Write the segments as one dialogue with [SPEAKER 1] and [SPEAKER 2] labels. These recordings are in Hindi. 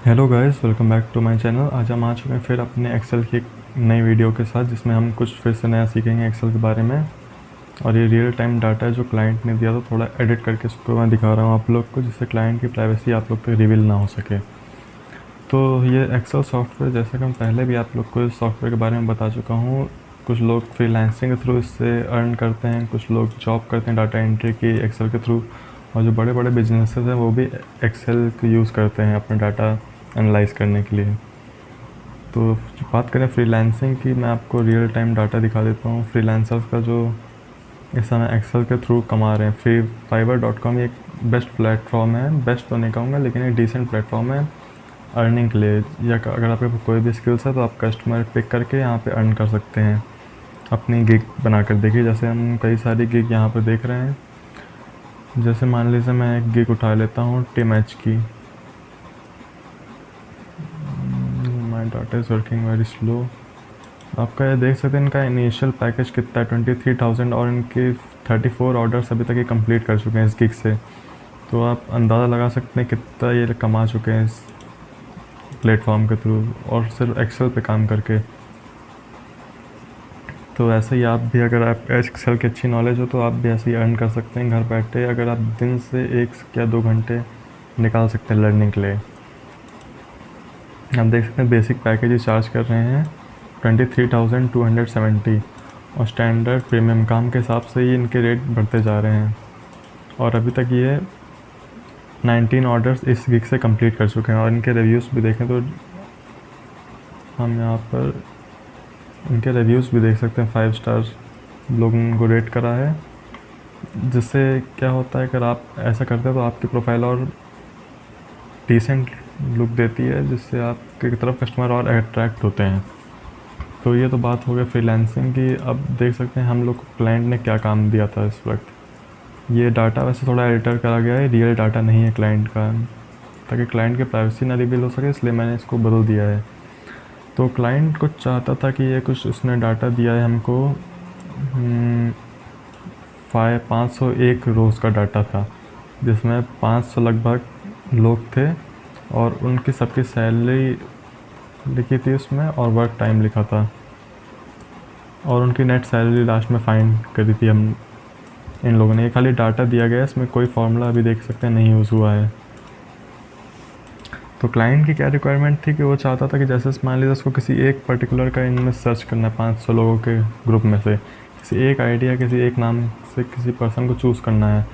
[SPEAKER 1] Hello guys, welcome back to my channel. आज हम आ चुके हैं फिर अपने एक्सेल की एक नई वीडियो के साथ, जिसमें हम कुछ फिर से नया सीखेंगे एक्सेल के बारे में। और ये रियल टाइम डाटा है जो क्लाइंट ने दिया, तो थोड़ा एडिट करके इसको मैं दिखा रहा हूँ आप लोग को, जिससे क्लाइंट की प्राइवेसी आप लोग तक रिवील ना हो सके। तो ये एक्सेल सॉफ्टवेयर, जैसे कि हम पहले भी आप लोग को इस सॉफ्टवेयर के बारे में बता चुका हूँ। कुछ लोग फ्रीलांसिंग के थ्रू इससे अर्न करते हैं, कुछ लोग जॉब करते हैं डाटा एंट्री की एक्सेल के थ्रू, और जो बड़े बड़े बिजनेसेस हैं वो भी एक्सेल को यूज़ करते हैं अपने डाटा एनालाइज करने के लिए। तो बात करें फ्रीलांसिंग की, मैं आपको रियल टाइम डाटा दिखा देता हूँ फ्रीलांसर्स का जो इस समय एक्सेल के थ्रू कमा रहे हैं। फ्री fiverr.com एक बेस्ट प्लेटफॉर्म है, बेस्ट तो नहीं कहूँगा लेकिन एक डिसेंट प्लेटफॉर्म है अर्निंग के लिए। या अगर आपके पास कोई भी स्किल्स है तो आप कस्टमर पिक करके यहाँ पे अर्न कर सकते हैं अपनी गिग बनाकर। देखिए, जैसे हम कई सारी गिग यहाँ पर देख रहे हैं। जैसे मान लीजिए मैं एक गिग उठा लेता हूँ टीम एच की। माई data is working very slow. आपका ये देख सकते हैं इनका इनिशियल पैकेज कितना है, 23,000, और इनके 34 ऑर्डर्स अभी तक ये कंप्लीट कर चुके हैं इस गिग से। तो आप अंदाज़ा लगा सकते हैं कितना ये कमा चुके हैं इस प्लेटफॉर्म के थ्रू, और सिर्फ एक्सेल पे काम करके। तो ऐसे ही आप भी, अगर आप एक्सेल की अच्छी नॉलेज हो तो आप भी ऐसे ही अर्न कर सकते हैं घर बैठे, अगर आप दिन से 1 या 2 घंटे निकाल सकते हैं लर्निंग के लिए। आप देख सकते हैं बेसिक पैकेज चार्ज कर रहे हैं 23,270, और स्टैंडर्ड प्रीमियम काम के हिसाब से ही इनके रेट बढ़ते जा रहे हैं। और अभी तक ये 19 ऑर्डर्स इस गिग से कंप्लीट कर चुके हैं। और इनके रिव्यूज़ भी देखें तो हम यहाँ पर इनके रिव्यूज़ भी देख सकते हैं, 5 स्टार्स लोगों ने इनको रेट करा है। जिससे क्या होता है, अगर आप ऐसा करते हैं तो आपकी प्रोफाइल और डिसेंट लुक देती है, जिससे आपकी तरफ कस्टमर और अट्रैक्ट होते हैं। तो ये तो बात हो गई फ्रीलांसिंग की। अब देख सकते हैं हम लोग को क्लाइंट ने क्या काम दिया था इस वक्त। ये डाटा वैसे थोड़ा एडिटर करा गया है, रियल डाटा नहीं है क्लाइंट का, ताकि क्लाइंट की प्राइवेसी ना रिवील हो सके, इसलिए मैंने इसको बदल दिया है। तो क्लाइंट कुछ चाहता था कि ये कुछ उसने डाटा दिया है हमको, 501 रोज़ का डाटा था, जिसमें 500 लगभग लोग थे, और उनकी सबकी सैलरी लिखी थी उसमें, और वर्क टाइम लिखा था, और उनकी नेट सैलरी लास्ट में फाइंड करी थी हम इन लोगों ने। ये खाली डाटा दिया गया है, इसमें कोई फार्मूला अभी देख सकते हैं नहीं यूज़ हुआ है। तो क्लाइंट की क्या रिक्वायरमेंट थी कि वो चाहता था कि जैसे मान लीजिए उसको किसी एक पर्टिकुलर का इनमें सर्च करना है, 500 लोगों के ग्रुप में से किसी एक आइडिया, किसी एक नाम से किसी पर्सन को चूज़ करना है,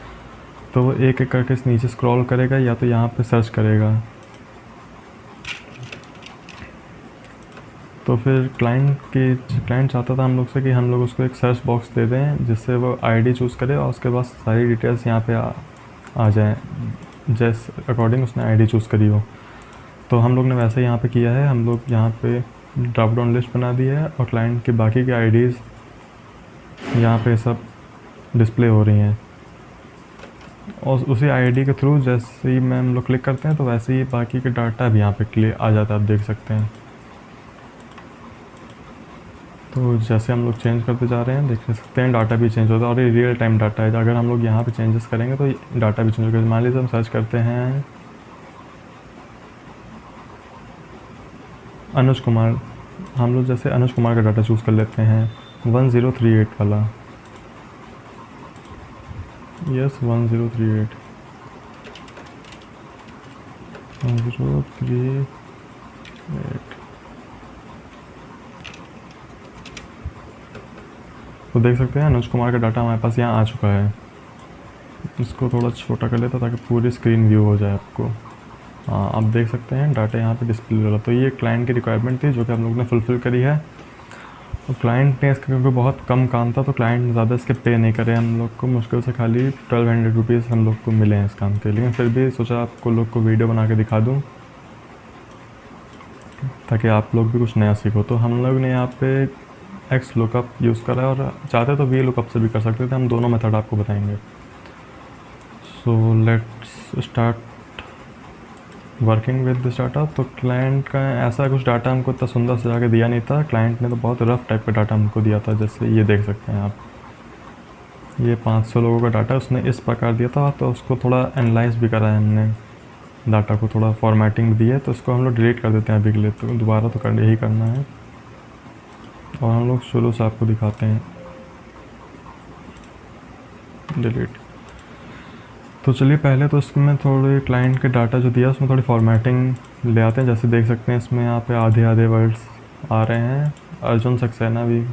[SPEAKER 1] तो वो एक एक करके नीचे स्क्रॉल करेगा या तो यहाँ पे सर्च करेगा। तो फिर क्लाइंट चाहता था हम लोग से कि हम लोग उसको एक सर्च बॉक्स दे दें, जिससे वो आईडी चूज़ करे और उसके बाद सारी डिटेल्स यहाँ पे आ जाएँ, जैसे अकॉर्डिंग उसने आईडी चूज़ करी हो। तो हम लोग ने वैसे यहाँ पे किया है, हम लोग यहाँ पे ड्रॉप डाउन लिस्ट बना दी है, और क्लाइंट के बाकी के आईडीज़ यहाँ पे सब डिस्प्ले हो रही हैं। और उसी आईडी के थ्रू जैसे ही हम लोग क्लिक करते हैं तो वैसे ही बाकी के डाटा भी यहाँ पे क्लियर आ जाता है, आप देख सकते हैं। तो जैसे हम लोग चेंज करते जा रहे हैं देख सकते हैं डाटा भी चेंज होता है, और ये रियल टाइम डाटा है। अगर हम लोग यहाँ पे चेंजेस करेंगे तो डाटा भी चेंज होगा। मान लीजिए हम सर्च करते हैं अनुज कुमार, हम लोग जैसे अनुज कुमार का डाटा चूज़ कर लेते हैं 1038 वाला। यस, 1038 तो देख सकते हैं अनुज कुमार का डाटा हमारे पास यहाँ आ चुका है। इसको थोड़ा छोटा कर लेता ताकि पूरी स्क्रीन व्यू हो जाए आपको। हाँ, आप देख सकते हैं डाटा यहाँ पे डिस्प्ले हो रहा। तो ये क्लाइंट की रिक्वायरमेंट थी जो कि हम लोग ने फुलफ़िल करी है। तो क्लाइंट ने इसका, क्योंकि बहुत कम काम था, तो क्लाइंट ज़्यादा इसके पे नहीं करे हम लोग को, मुश्किल से खाली 1200 रुपीज़ हम लोग को मिले हैं इस काम के। लेकिन फिर भी सोचा आपको लोग को वीडियो बना के दिखा दूँ, ताकि आप लोग भी कुछ नया सीखो। तो हम लोग ने यहाँ पे एक्स लुकअप यूज़ करा है, और चाहते तो वी लुकअप से भी कर सकते थे। हम दोनों मेथड आपको बताएंगे। So let's start working with this data. तो क्लाइंट का ऐसा कुछ डाटा हमको इतना सुंदर सजा के दिया नहीं था, क्लाइंट ने तो बहुत रफ टाइप का डाटा हमको दिया था। जैसे ये देख सकते हैं आप, ये 500 लोगों का डाटा उसने इस प्रकार दिया था, तो उसको थोड़ा एनालाइज भी करा है हमने। डाटा को थोड़ा फॉर्मेटिंग दी है, तो इसको हम लोग डिलीट कर देते हैं अभी के लिए, तो दोबारा तो कर यही करना है। और हम लोग शुरू से आपको दिखाते हैं डिलीट। तो चलिए पहले तो इसमें थोड़े क्लाइंट के डाटा जो दिया उसमें थोड़ी फॉर्मेटिंग ले आते हैं। जैसे देख सकते हैं इसमें यहाँ पे आधे आधे वर्ड्स आ रहे हैं, अर्जुन सक्सेना भी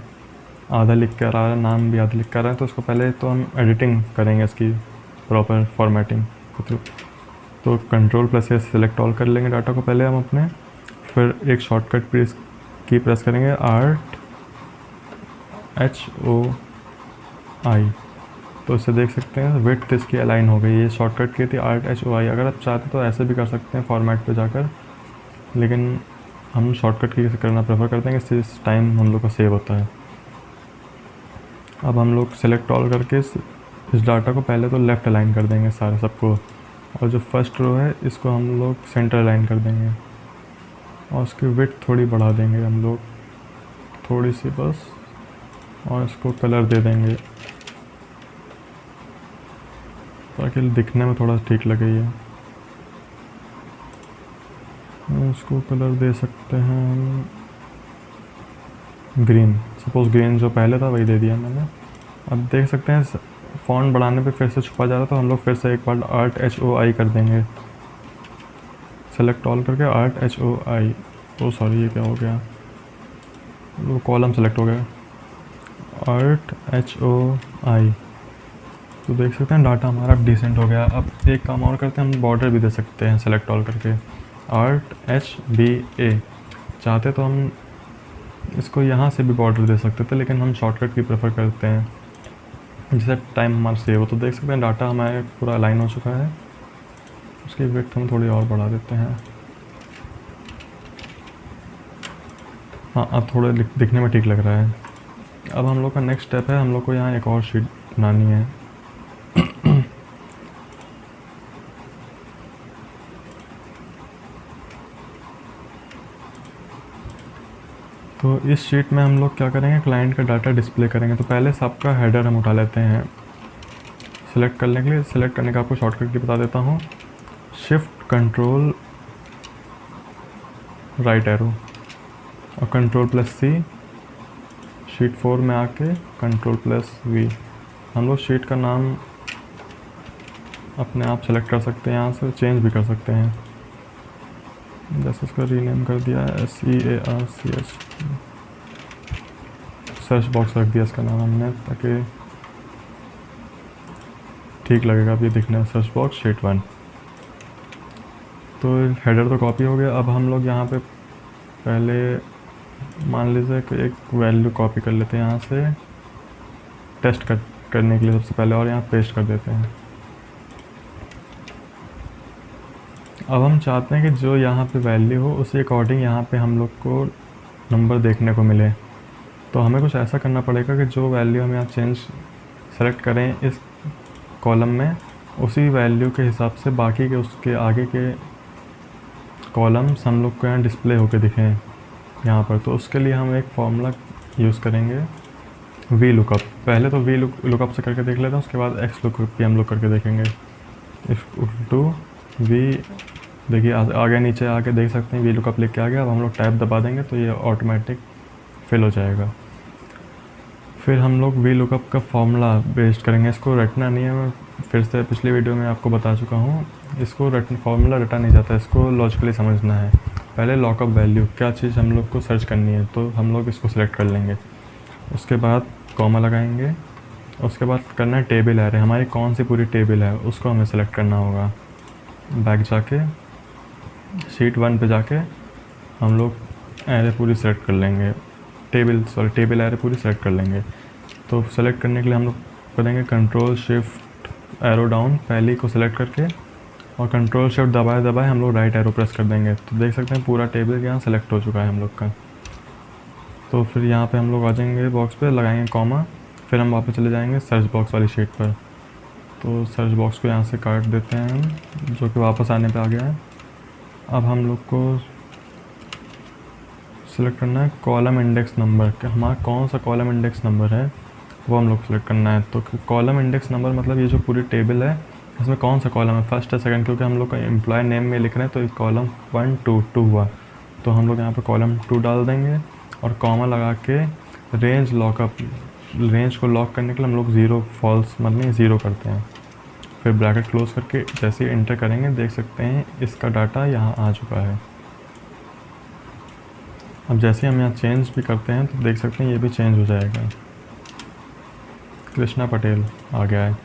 [SPEAKER 1] आधा लिख कर आ रहा है, नाम भी आधा लिख कर आ रहा है। तो इसको पहले तो हम एडिटिंग करेंगे इसकी प्रॉपर फॉर्मेटिंग के थ्रू। तो कंट्रोल प्लस से सिलेक्ट ऑल कर लेंगे डाटा को पहले हम अपने, फिर एक शॉर्टकट प्रेस करेंगे ALT-HOI। तो इससे देख सकते हैं विड्थ इसकी अलाइन हो गई। ये शॉर्टकट की थी ALT-HOI। अगर आप चाहते तो ऐसे भी कर सकते हैं फॉर्मेट पे जाकर, लेकिन हम शॉर्टकट की करना प्रेफर करते हैं, इससे टाइम हम लोग का सेव होता है। अब हम लोग सेलेक्ट ऑल करके इस डाटा को पहले तो लेफ़्ट अलाइन कर देंगे सारे सबको, और जो फर्स्ट रो है इसको हम लोग सेंटर अलाइन कर देंगे, और उसकी विड्थ थोड़ी बढ़ा देंगे हम लोग, थोड़ी सी बस, और इसको कलर दे देंगे ताकि दिखने में थोड़ा ठीक लगे। ये इसको कलर दे सकते हैं हम ग्रीन, सपोज़ ग्रीन जो पहले था वही दे दिया मैंने। अब देख सकते हैं फ़ॉन्ट बढ़ाने पे फिर से छुपा जा रहा, तो हम लोग फिर से एक बार ALT-HOI कर देंगे, सेलेक्ट ऑल करके ALT-HOI। ओ सॉरी, ये क्या हो गया, वो कॉलम सेलेक्ट हो गया, ALT-HOI। तो देख सकते हैं डाटा हमारा डिसेंट हो गया। अब एक काम और करते हैं, हम बॉर्डर भी दे सकते हैं सेलेक्ट ऑल करके, ALT-HBA। चाहते तो हम इसको यहाँ से भी बॉर्डर दे सकते थे, लेकिन हम शॉर्टकट की प्रेफर करते हैं जिससे टाइम हमारा सेव हो। तो देख सकते हैं डाटा हमारे पूरा अलाइन हो चुका है। उसकी विड्थ हम थोड़ी और बढ़ा देते हैं। हाँ, अब थोड़ा दिखने में ठीक लग रहा है। अब हम लोग का नेक्स्ट स्टेप है, हम लोग को यहाँ एक और शीट बनानी है। तो इस शीट में हम लोग क्या करेंगे, क्लाइंट का डाटा डिस्प्ले करेंगे। तो पहले सबका हेडर हम उठा लेते हैं। सेलेक्ट करने के लिए, सेलेक्ट करने का आपको शॉर्टकट की बता देता हूँ, शिफ्ट कंट्रोल राइट एरो और कंट्रोल प्लस सी। शीट 4 में आके कंट्रोल प्लस वी। हम लोग शीट का नाम अपने आप सेलेक्ट कर सकते हैं, यहाँ से चेंज भी कर सकते हैं। जैसे इसका रीनेम कर दिया है SEARCH, सर्च बॉक्स रख दिया इसका नाम हमने, ताकि ठीक लगेगा अब ये दिखने में, सर्च बॉक्स शीट 1। तो हेडर तो कॉपी हो गया। अब हम लोग यहाँ पे पहले मान लीजिए कि एक वैल्यू कॉपी कर लेते हैं यहाँ से टेस्ट करने के लिए सबसे पहले, और यहाँ पेस्ट कर देते हैं। अब हम चाहते हैं कि जो यहाँ पे वैल्यू हो उसी अकॉर्डिंग यहाँ पे हम लोग को नंबर देखने को मिले। तो हमें कुछ ऐसा करना पड़ेगा कि जो वैल्यू हम यहाँ चेंज सेलेक्ट करें इस कॉलम में, उसी वैल्यू के हिसाब से बाकी के उसके आगे के कॉलम्स हम लोग को यहाँ डिस्प्ले होके दिखें यहाँ पर। तो उसके लिए हम एक फॉर्मूला यूज़ करेंगे, वी लुकअप। पहले तो वी लुकअप से करके देख लेते हैं, उसके बाद एक्स लुकअप भी हम लोग करके देखेंगे। इक्वल टू वी, देखिए आगे नीचे आके देख सकते हैं वी लुकअप लिख के आ गया। अब हम लोग टैब दबा देंगे तो ये ऑटोमेटिक फिल हो जाएगा। फिर हम लोग वी लुकअप का फॉर्मूला पेस्ट करेंगे। इसको रटना नहीं है, मैं फिर से पिछली वीडियो में आपको बता चुका हूँ। इसको फॉर्मूला रटा नहीं जाता, इसको लॉजिकली समझना है। पहले लॉकअप वैल्यू, क्या चीज़ हम लोग को सर्च करनी है, तो हम लोग इसको सिलेक्ट कर लेंगे। उसके बाद कॉमा लगाएंगे, उसके बाद करना है टेबल एरे। हमारी कौन सी पूरी टेबल है उसको हमें सेलेक्ट करना होगा। बैक जाके शीट 1 पे जाके हम लोग एरे पूरी सेलेक्ट कर लेंगे, टेबल एरे पूरी सेलेक्ट कर लेंगे। तो सेलेक्ट करने के लिए हम लोग करेंगे कंट्रोल शिफ्ट एरो डाउन, पहली को सेलेक्ट करके, और कंट्रोल शिफ्ट दबाए हम लोग राइट एरो प्रेस कर देंगे। तो देख सकते हैं पूरा टेबल यहाँ सेलेक्ट हो चुका है हम लोग का। तो फिर यहाँ पे हम लोग आ जाएंगे बॉक्स पे, लगाएंगे कॉमा, फिर हम वापस चले जाएंगे सर्च बॉक्स वाली शीट पर। तो सर्च बॉक्स को यहाँ से काट देते हैं हम, जो कि वापस आने पे आ गया है। अब हम लोग को सिलेक्ट करना है कॉलम इंडेक्स नंबर, कि हमारा कौन सा कॉलम इंडेक्स नंबर है वो हम लोग सेलेक्ट करना है। तो कॉलम इंडेक्स नंबर मतलब ये जो पूरी टेबल है इसमें कौन सा कॉलम है, फर्स्ट है सेकंड, क्योंकि हम लोग का एम्प्लॉय नेम में लिख रहे हैं तो इस कॉलम 1 2 2 हुआ, तो हम लोग यहाँ पे कॉलम 2 डाल देंगे और कॉमा लगा के रेंज लॉकअप, रेंज को लॉक करने के लिए हम लोग ज़ीरो फॉल्स मतलब ज़ीरो करते हैं, फिर ब्रैकेट क्लोज करके जैसे ही एंटर करेंगे देख सकते हैं इसका डाटा यहाँ आ चुका है। अब जैसे हम यहाँ चेंज भी करते हैं तो देख सकते हैं ये भी चेंज हो जाएगा, कृष्णा पटेल आ गया है।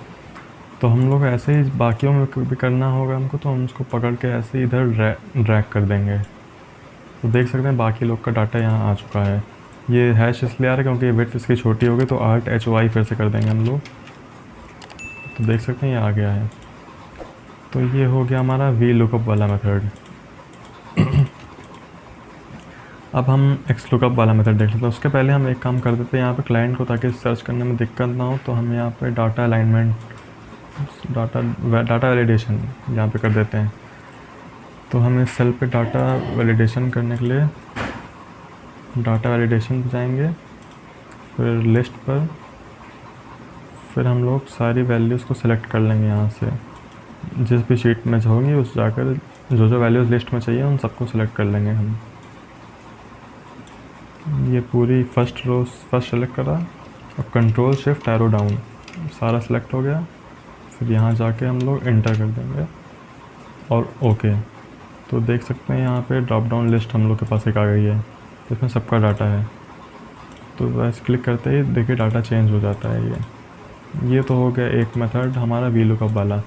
[SPEAKER 1] तो हम लोग ऐसे ही बाकियों में भी करना होगा हमको, तो हम उसको पकड़ के ऐसे ही इधर ड्रैग कर देंगे, तो देख सकते हैं बाकी लोग का डाटा यहाँ आ चुका है। ये हैश इसलिए आ रहा है क्योंकि विड्थ इसकी छोटी हो गई, तो आर्ट एच वाई फिर से कर देंगे हम लोग, तो देख सकते हैं ये आ गया है। तो ये हो गया हमारा वी लुकअप वाला मेथड। अब हम एक्स लुकअप वाला मेथड देख लेते हैं। उसके पहले हम एक काम कर देते हैं यहाँ पे क्लाइंट को, ताकि सर्च करने में दिक्कत ना हो, तो हम यहाँ पे डाटा अलाइनमेंट, डाटा वैलिडेशन यहाँ पे कर देते हैं। तो हम इस सेल पे डाटा वैलिडेशन करने के लिए डाटा वैलिडेशन पे जाएंगे, फिर लिस्ट पर, फिर हम लोग सारी वैल्यूज़ को सिलेक्ट कर लेंगे यहाँ से, जिस भी शीट में होंगी उस जाकर जो जो वैल्यूज़ लिस्ट में चाहिए उन सबको सिलेक्ट कर लेंगे हम। ये पूरी फर्स्ट रो फर्स्ट सेलेक्ट करा और कंट्रोल शिफ्ट एरो डाउन सारा सिलेक्ट हो गया, फिर यहाँ जाके हम लोग एंटर कर देंगे और ओके। तो देख सकते हैं यहाँ पे ड्रॉप डाउन लिस्ट हम लोग के पास एक आ गई है, तो इसमें सबका डाटा है। तो बस क्लिक करते ही देखिए डाटा चेंज हो जाता है। ये तो हो गया एक मेथड हमारा वी लुकअप वाला।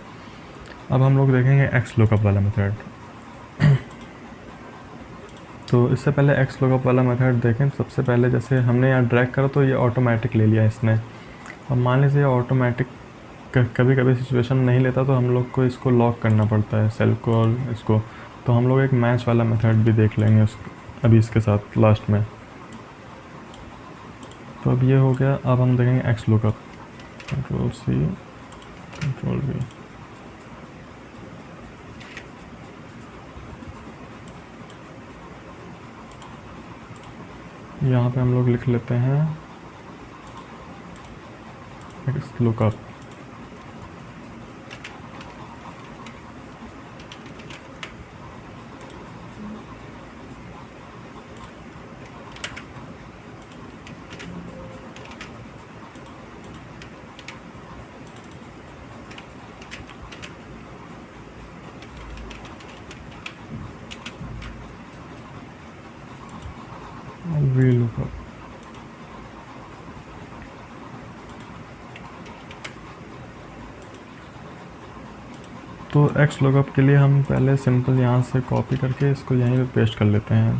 [SPEAKER 1] अब हम लोग देखेंगे एक्स लुकअप वाला मेथड। तो इससे पहले एक्स लुकअप वाला मेथड देखें, सबसे पहले जैसे हमने यहाँ ड्रैग करा तो ये ऑटोमेटिक ले लिया इसने। अब मान लीजिए ऑटोमेटिक कभी कभी सिचुएशन नहीं लेता, तो हम लोग को इसको लॉक करना पड़ता है सेल को और इसको, तो हम लोग एक मैच वाला मेथड भी देख लेंगे अभी इसके साथ लास्ट में। तो अब ये हो गया। अब हम देखेंगे X lookup, control C control V. यहाँ पे हम लोग लिख लेते हैं एक्स लुकअप। V lookup. तो एक्स लुकअप के लिए हम पहले सिंपल यहाँ से कॉपी करके इसको यहीं पे पेस्ट कर लेते हैं।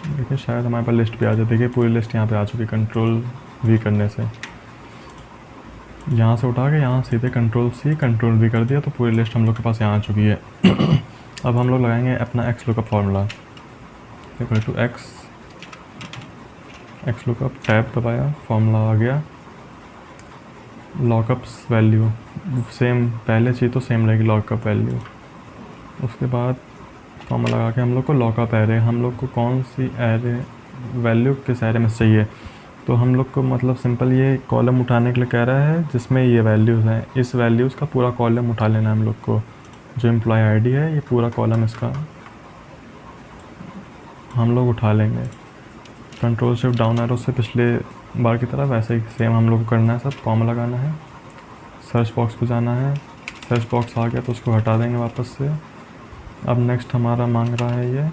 [SPEAKER 1] देखिए शायद हमारे पास लिस्ट पे आ जाए। देखिए पूरी लिस्ट यहाँ पे आ चुकी, कंट्रोल वी करने से यहाँ से उठा के यहाँ सीधे कंट्रोल सी कंट्रोल वी कर दिया, तो पूरी लिस्ट हम लोग के पास यहाँ आ चुकी है। अब हम लोग लगाएंगे अपना X lookup formula, equal to X lookup, tab दबाया, फार्मूला आ गया, लॉकअप्स वैल्यू सेम, पहले चीज़ तो सेम रहेगी लॉकअप वैल्यू। उसके बाद फार्मूला लगा के हम लोग को लॉकअप एरे, हम लोग को कौन सी एरे वैल्यू किस एरे में चाहिए, तो हम लोग को मतलब सिंपल ये कॉलम उठाने के लिए कह रहा है जिसमें ये वैल्यूज़ हैं, इस वैल्यूज़ का पूरा कॉलम उठा लेना है हम लोग को। जो एम्प्लॉय आईडी है ये पूरा कॉलम इसका हम लोग उठा लेंगे। कंट्रोल शिफ्ट डाउन एरो से पिछले बार की तरह वैसे ही सेम हम लोग को करना है, सब कॉमा लगाना है, सर्च बॉक्स पे जाना है, सर्च बॉक्स आ गया तो उसको हटा देंगे वापस से। अब नेक्स्ट हमारा मांग रहा है ये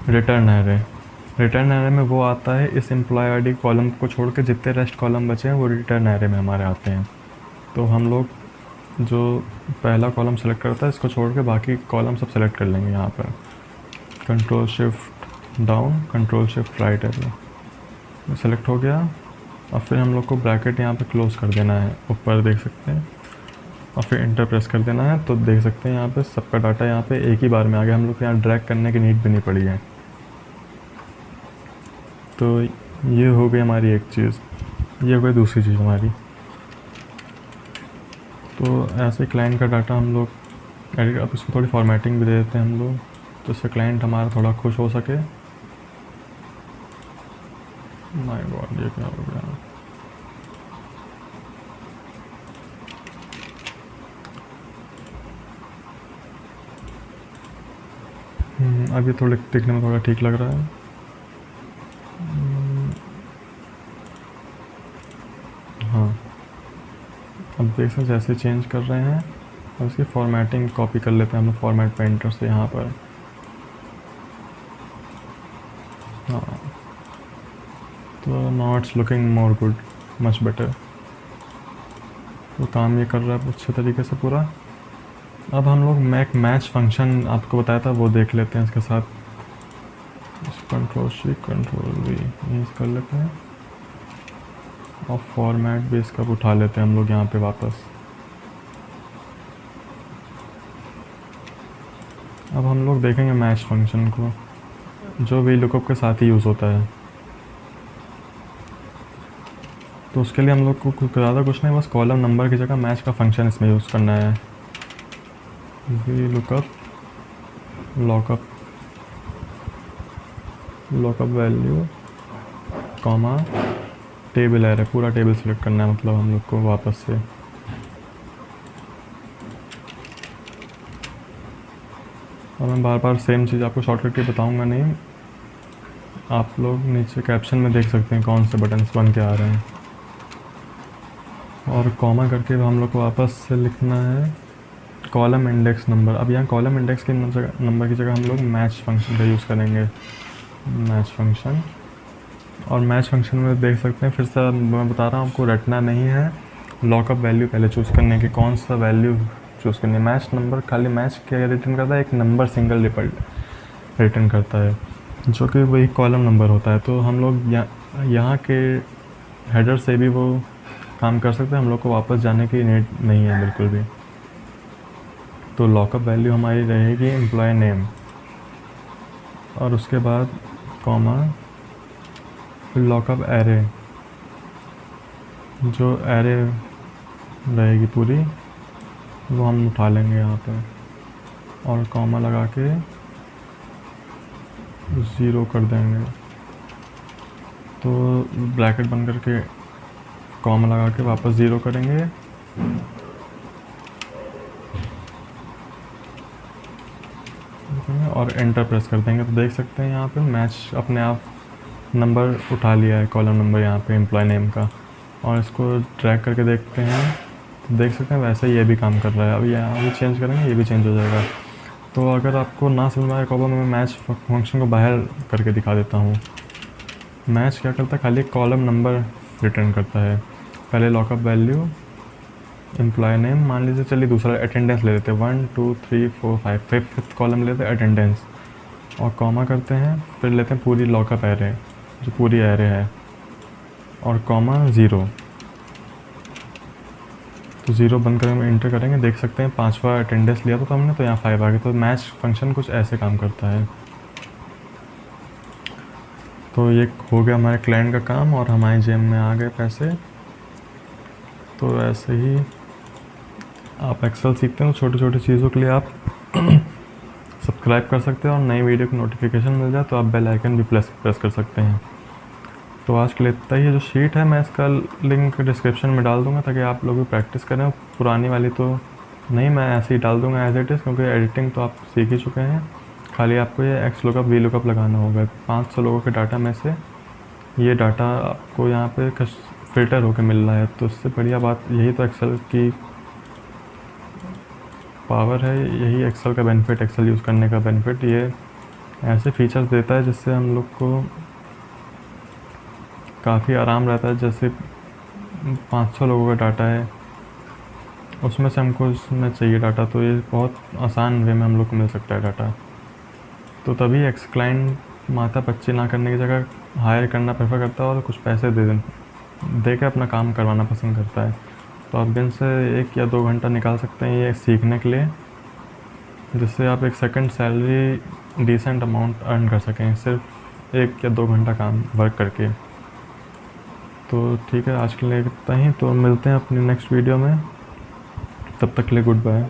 [SPEAKER 1] रिटर्न एरे। रिटर्न एरे में वो आता है इस एम्प्लॉय आईडी कॉलम को छोड़ के जितने रेस्ट कॉलम बचे हैं वो रिटर्न एरे में हमारे आते हैं। तो हम लोग जो पहला कॉलम सेलेक्ट करता है इसको छोड़ के बाकी कॉलम सब सेलेक्ट कर लेंगे यहाँ पर। Control shift down control shift right arrow select हो गया। और फिर हम लोग को ब्रैकेट यहाँ पे क्लोज़ कर देना है, ऊपर देख सकते हैं, और फिर इंटर प्रेस कर देना है। तो देख सकते हैं यहाँ पे सबका डाटा यहाँ पे एक ही बार में आ गया, हम लोग को यहाँ ड्रैग करने की नीड भी नहीं पड़ी है। तो ये हो गई हमारी एक चीज़, ये हो गई दूसरी चीज़ हमारी। तो ऐसे क्लाइंट का डाटा हम लोग एडिट, अब इसको थोड़ी फॉर्मेटिंग भी दे देते हैं हम लोग, तो इससे क्लाइंट हमारा थोड़ा खुश हो सके। माय गॉड ये क्या हो गया। अब ये थोड़े दिखने में थोड़ा ठीक लग रहा है। हाँ, अब देख सकते जैसे चेंज कर रहे हैं और उसकी फॉर्मेटिंग कॉपी कर लेते हैं हम लोग फॉर्मेट पेंटर से यहाँ पर। हाँ, तो now it's looking more good, much better. तो काम ये कर रहा है अच्छे तरीके से पूरा। अब हम लोग मैच फंक्शन आपको बताया था वो देख लेते हैं इसके साथ। Control C control V use कर लेते हैं और फॉर्मेट भी इसका उठा लेते हैं हम लोग यहाँ पे वापस। अब हम लोग देखेंगे मैच फंक्शन को जो वी लुकअप के साथ ही यूज़ होता है। तो उसके लिए हम लोग को ज़्यादा कुछ नहीं, बस कॉलम नंबर की जगह मैच का फंक्शन इसमें यूज़ करना है। V lookup lockup value comma table array, पूरा टेबल सेलेक्ट करना है मतलब हम लोग को वापस से। और मैं बार बार सेम चीज़ आपको शॉर्टकट की बताऊंगा नहीं, आप लोग नीचे कैप्शन में देख सकते हैं कौन से बटन्स बन के आ रहे हैं। और कॉमा करके हम लोग को वापस से लिखना है कॉलम इंडेक्स नंबर। अब यहाँ कॉलम इंडेक्स के नंबर की जगह हम लोग मैच फंक्शन का यूज़ करेंगे, मैच फंक्शन। और मैच फंक्शन में देख सकते हैं, फिर से मैं बता रहा हूँ आपको, रटना नहीं है, लॉकअप वैल्यू पहले चूज़ करने की, कौन सा वैल्यू चूज़ करनी है। मैच नंबर खाली मैच क्या रिटर्न करता है, एक नंबर सिंगल रिटर्न करता है जो कि वही कॉलम नंबर होता है। तो हम लोग यहाँ के हेडर से भी वो काम कर सकते हैं, हम लोग को वापस जाने की नीड नहीं है बिल्कुल भी। तो लॉकअप वैल्यू हमारी रहेगी एम्प्लॉय नेम और उसके बाद कॉमा फिर लॉकअप एरे, जो एरे रहेगी पूरी वो हम उठा लेंगे यहाँ पे और कॉमा लगा के 0 कर देंगे। तो ब्रैकेट बंद करके कॉमा लगा के वापस 0 करेंगे। और एंटर प्रेस कर देंगे। तो देख सकते हैं यहाँ पे मैच अपने आप नंबर उठा लिया है, कॉलम नंबर यहाँ पे एम्प्लॉय नेम का। और इसको ड्रैग करके देखते हैं तो देख सकते हैं वैसे ही ये भी काम कर रहा है। अब यहाँ भी चेंज करेंगे, ये भी चेंज हो जाएगा। तो अगर आपको ना समझ में आए कॉलम में, मैं मैच फंक्शन को बाहर करके दिखा देता हूँ। मैच क्या करता है, खाली कॉलम नंबर रिटर्न करता है। पहले लॉकअप वैल्यू एम्प्लॉय नेम, मान लीजिए चलिए दूसरा अटेंडेंस ले लेते हैं, 1 2 3 4 5, फिफ्थ कॉलम लेते हैं अटेंडेंस और कॉमा करते हैं, फिर लेते हैं पूरी लॉकअप एरे जो पूरी एरे है और कॉमा 0। तो 0 बंद करें, हम इंटर करेंगे, देख सकते हैं 5वां अटेंडेंस लिया था तो हमने, तो यहाँ 5 आ गया। तो मैच फंक्शन कुछ ऐसे काम करता है। तो ये हो गया हमारे क्लाइंट का काम और हमारे जेब में आ गए पैसे। तो ऐसे ही आप एक्सेल सीखते हैं तो छोटी छोटी चीज़ों के लिए आप सब्सक्राइब कर सकते हैं और नई वीडियो की नोटिफिकेशन मिल जाए तो आप बेल आइकन भी प्रेस कर सकते हैं। तो आज के लिए इतना ही है। जो शीट है मैं इसका लिंक डिस्क्रिप्शन में डाल दूंगा ताकि आप लोग भी प्रैक्टिस करें। पुरानी वाली तो नहीं, मैं ऐसे ही डाल दूंगा एज इट इज़, क्योंकि एडिटिंग तो आप सीख ही चुके हैं। खाली आपको ये एक्स लुकअप वी लुकअप लगाना होगा। 500 लोगों के डाटा में से ये डाटा आपको यहाँ पे फ़िल्टर होकर मिल रहा है, तो इससे बढ़िया बात यही तो एक्सेल की पावर है, यही एक्सेल का बेनिफिट, एक्सेल यूज़ करने का बेनिफिट। ये ऐसे फीचर्स देता है जिससे हम लोग को काफ़ी आराम रहता है। जैसे 500 लोगों का डाटा है, उसमें से हमको इसमें चाहिए डाटा, तो ये बहुत आसान वे में हम लोग को मिल सकता है डाटा। तो तभी एक्स क्लाइंट माथा पच्ची ना करने की जगह हायर करना प्रेफर करता है और कुछ पैसे दे के अपना काम करवाना पसंद करता है। तो आप दिन से 1 या 2 घंटा निकाल सकते हैं ये सीखने के लिए, जिससे आप एक second salary decent amount earn कर सकें सिर्फ 1 या 2 घंटा काम वर्क करके। तो ठीक है, आज के लिए इतना ही। तो मिलते हैं अपनी नेक्स्ट वीडियो में, तब तक के लिए गुड बाय।